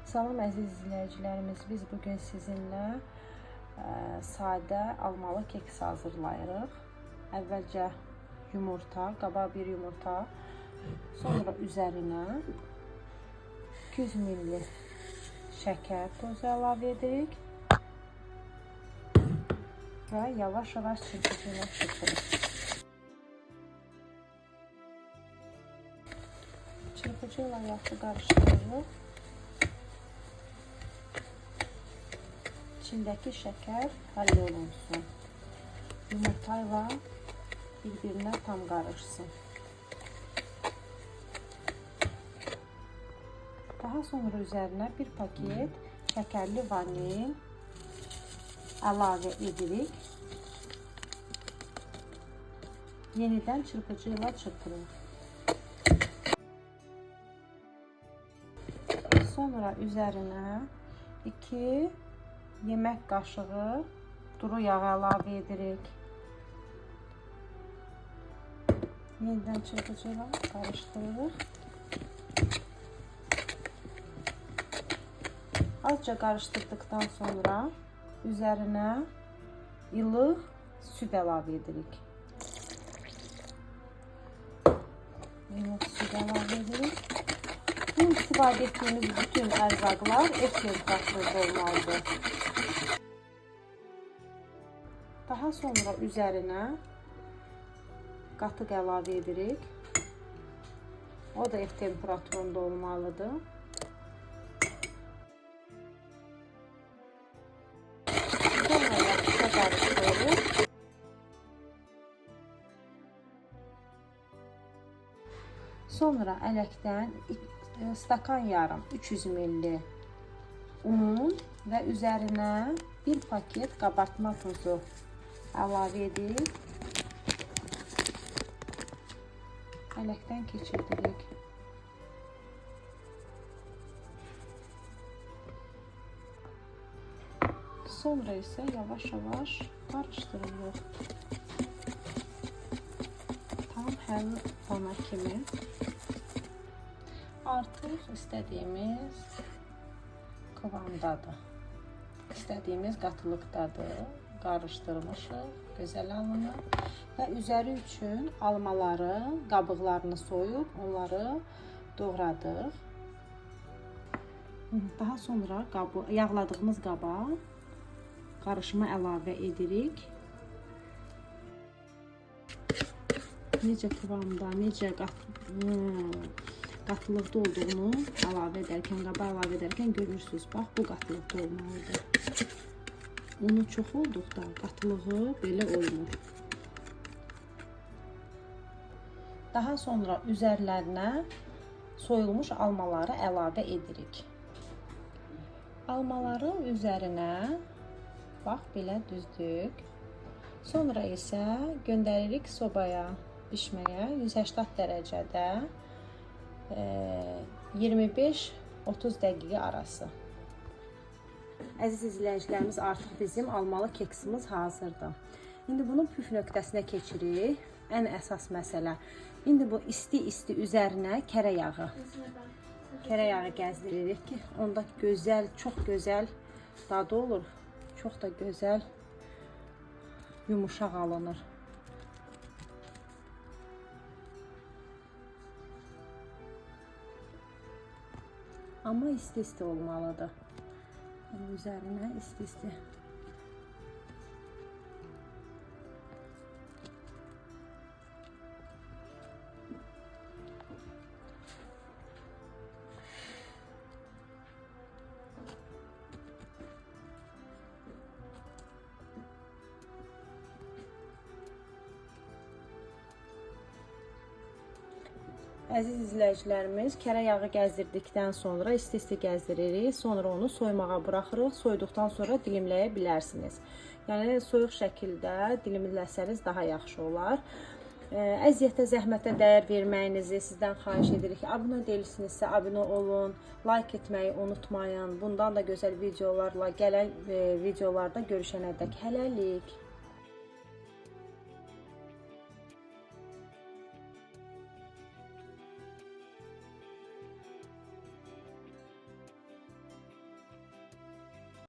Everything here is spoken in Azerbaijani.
Salam əziz izləyicilərimiz, biz bugün sizinlə sadə almalı keks hazırlayırıq. Əvvəlcə yumurta, qaba bir yumurta, sonra üzərinə 200 ml şəkər tozu əlavə edirik və yavaş-yavaş çırpıcı ilə çırpırıq. Çırpıcı ilə yaxşı qarışdırırıq. İçindəki şəkər həll olunsun. Yumurta ilə bir-birinə tam qarışsın. Daha sonra üzərinə bir paket şəkərli vanil əlavə edirik. Yenidən çırpıcı ilə çırpırıq. Sonra üzərinə 2 yemək qaşığı duru yağ əlavə edirik. Yenidən çırpıcı ilə qarışdırırıq. Azca qarışdırdıqdan sonra üzərinə ilıq süd əlavə edirik. İlıq süd əlavə edirik. Bu istifadə etdiyimiz bütün ərzaqlar ev temperaturunda olmalıdır. Daha sonra üzərinə qatıq əlavə edirik. O da ev temperaturunda olmalıdır. Sonra yaxşıca qarışdırırıq. Sonra ələkdən stakan yarım 300 ml un və üzərinə bir paket qabartma tozu əlavə edirik. Ələkdən keçirdirik. Sonra isə yavaş-yavaş qarışdırırıq. Tam həll olana kimi. Artıq istədiyimiz kıvamdadır. İstədiyimiz qatılıqdadır. Qarışdırmışıq, gözəl alınır. Və üzəri üçün almaları, qabıqlarını soyub, onları doğradıq. Daha sonra yağladığımız qaba qarışımı əlavə edirik. Necə kıvamda, necə qatılıqda olduğunu əlavə edərkən, qaba əlavə edərkən görürsünüz. Bax, bu qatılıqda olmalıdır. Unu çox olduqda qatılığı belə olmur. Daha sonra üzərlərinə soyulmuş almaları əlavə edirik. Almaları üzərinə bax, belə düzdük. Sonra isə göndəririk sobaya bişməyə 180 dərəcədə 25-30 dəqiqə arası. Əziz izləyicilərimiz, artıq bizim almalı keksimiz hazırdır. İndi bunun püf nöqtəsinə keçirik. Ən əsas məsələ. İndi bu isti üzərinə kərə yağı gəzdiririk ki, onda gözəl, çox gözəl dadı olur. Çox da gözəl yumuşaq alınır. Amma isti olmalıdır. Üzərinə isti. Əziz izləyicilərimiz, kərə yağı gəzdirdikdən sonra isti gəzdiririk. Sonra onu soymağa buraxırıq. Soyduqdan sonra dilimləyə bilərsiniz. Yəni soyuq şəkildə dilimləsəniz daha yaxşı olar. Əziyyətə, zəhmətə dəyər verməyinizi sizdən xahiş edirik. Abunə deyilsinizsə abunə olun. Like etməyi unutmayın. Bundan da gözəl videolarla gələn videolarda görüşənədək hələlik.